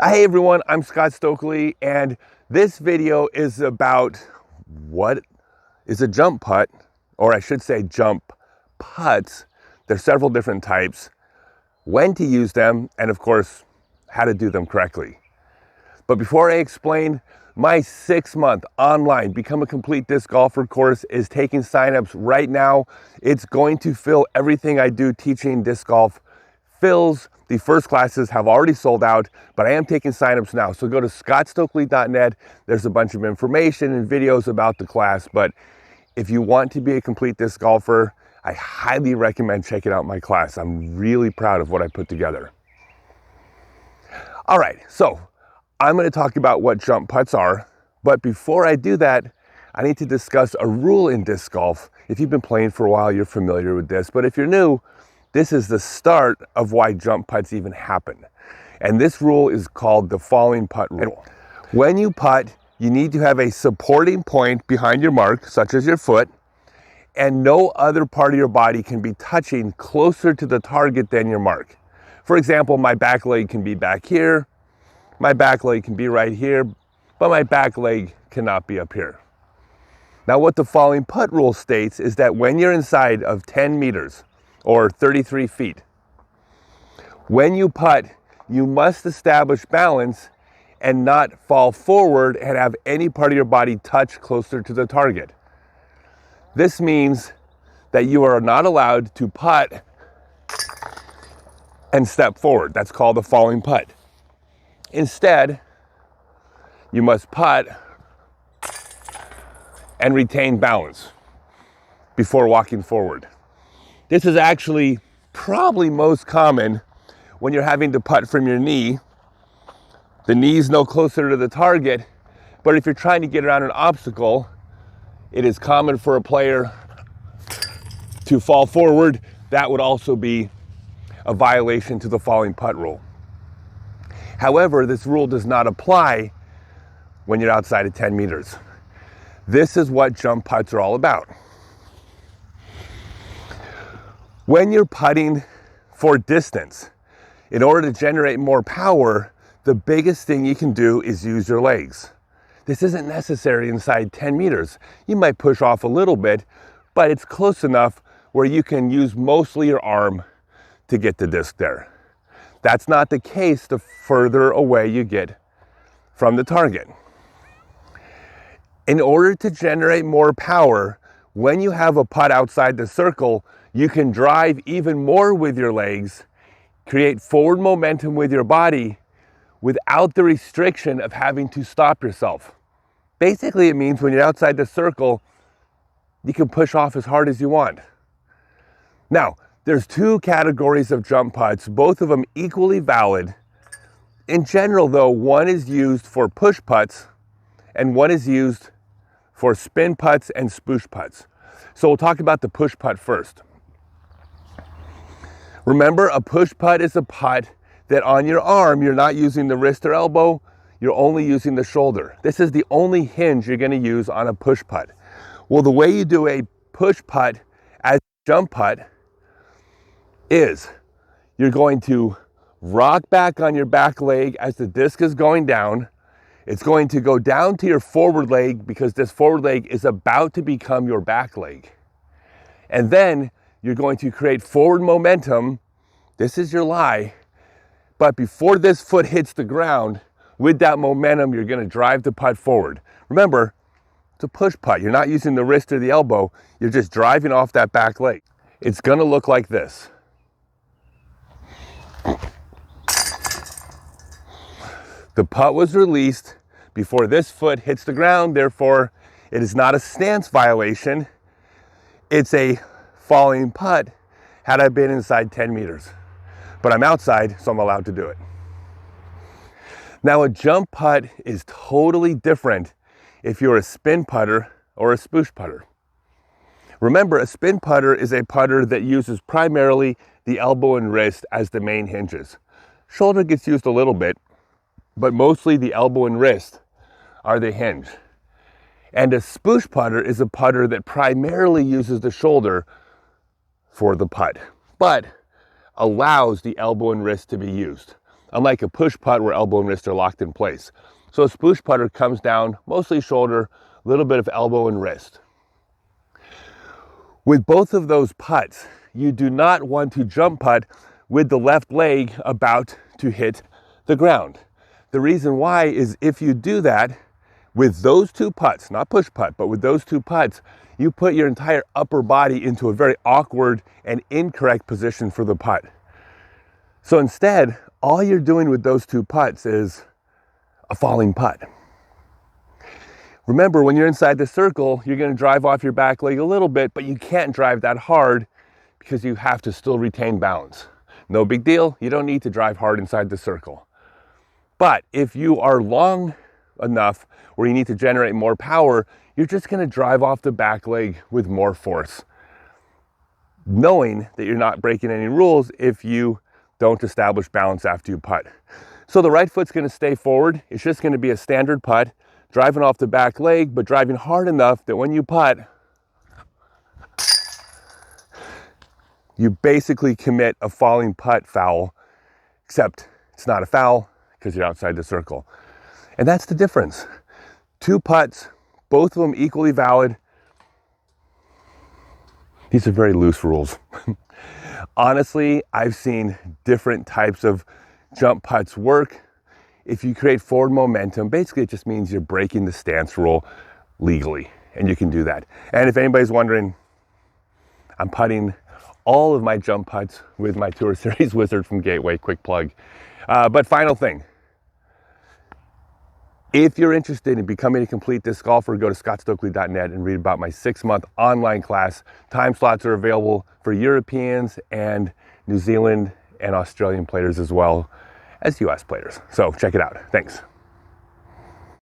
Hey everyone, I'm Scott Stokely, and this video is about what is a jump putt, or I should say jump putts. There's several different types, when to use them, and of course, how to do them correctly. But before I explain, my 6-month online Become a Complete Disc Golfer course is taking signups right now. It's going to fill everything I do teaching disc golf fills. The first classes have already sold out, but I am taking signups now. So go to scottstokely.net. There's a bunch of information and videos about the class. But if you want to be a complete disc golfer, I highly recommend checking out my class. I'm really proud of what I put together. All right, so I'm going to talk about what jump putts are. But before I do that, I need to discuss a rule in disc golf. If you've been playing for a while, you're familiar with this. But if you're new, this is the start of why jump putts even happen. And this rule is called the falling putt rule. When you putt, you need to have a supporting point behind your mark, such as your foot, and no other part of your body can be touching closer to the target than your mark. For example, my back leg can be back here, my back leg can be right here, but my back leg cannot be up here. Now, what the falling putt rule states is that when you're inside of 10 meters, or 33 feet. When you putt, you must establish balance and not fall forward and have any part of your body touch closer to the target. This means that you are not allowed to putt and step forward. That's called a falling putt. Instead, you must putt and retain balance before walking forward. This is actually probably most common when you're having to putt from your knee. The knee's no closer to the target, but if you're trying to get around an obstacle, it is common for a player to fall forward. That would also be a violation to the falling putt rule. However, this rule does not apply when you're outside of 10 meters. This is what jump putts are all about. When you're putting for distance, in order to generate more power, the biggest thing you can do is use your legs. This isn't necessary inside 10 meters. You might push off a little bit, but it's close enough where you can use mostly your arm to get the disc there. That's not the case the further away you get from the target. In order to generate more power, when you have a putt outside the circle, you can drive even more with your legs, create forward momentum with your body without the restriction of having to stop yourself. Basically, it means when you're outside the circle, you can push off as hard as you want. Now, there's two categories of jump putts, both of them equally valid. In general, though, one is used for push putts and one is used for spin putts and spoosh putts. So we'll talk about the push putt first. Remember, a push putt is a putt that on your arm, you're not using the wrist or elbow, you're only using the shoulder. This is the only hinge you're going to use on a push putt. Well, the way you do a push putt as a jump putt is you're going to rock back on your back leg as the disc is going down. It's going to go down to your forward leg because this forward leg is about to become your back leg. And then you're going to create forward momentum. This is your lie. But before this foot hits the ground, with that momentum, you're going to drive the putt forward. Remember, it's a push putt. You're not using the wrist or the elbow. You're just driving off that back leg. It's going to look like this. The putt was released before this foot hits the ground. Therefore, it is not a stance violation. It's a falling putt had I been inside 10 meters. But I'm outside, so I'm allowed to do it. Now, a jump putt is totally different if you're a spin putter or a spoosh putter. Remember, a spin putter is a putter that uses primarily the elbow and wrist as the main hinges. Shoulder gets used a little bit, but mostly the elbow and wrist are the hinge. And a spoosh putter is a putter that primarily uses the shoulder for the putt, but allows the elbow and wrist to be used. unlike a push putt where elbow and wrist are locked in place. So a push putter comes down, mostly shoulder, a little bit of elbow and wrist. With both of those putts, you do not want to jump putt with the left leg about to hit the ground. The reason why is if you do that with those two putts, not push putt, but with those two putts, you put your entire upper body into a very awkward and incorrect position for the putt. So instead, all you're doing with those two putts is a falling putt. Remember, when you're inside the circle, you're going to drive off your back leg a little bit, but you can't drive that hard because you have to still retain balance. No big deal. You don't need to drive hard inside the circle. But if you are long enough where you need to generate more power, you're just going to drive off the back leg with more force, knowing that you're not breaking any rules if you don't establish balance after you putt. So the right foot's going to stay forward. It's just going to be a standard putt, driving off the back leg, but driving hard enough that when you putt, you basically commit a falling putt foul, except it's not a foul because you're outside the circle. And that's the difference. Two putts, both of them equally valid. These are very loose rules. Honestly, I've seen different types of jump putts work. If you create forward momentum, basically it just means you're breaking the stance rule legally, and you can do that. And if anybody's wondering, I'm putting all of my jump putts with my Tour Series Wizard from Gateway, quick plug. But final thing, if you're interested in becoming a complete disc golfer, go to scottstokely.net and read about my 6-month online class. Time slots are available for Europeans and New Zealand and Australian players as well as US players. So check it out. Thanks.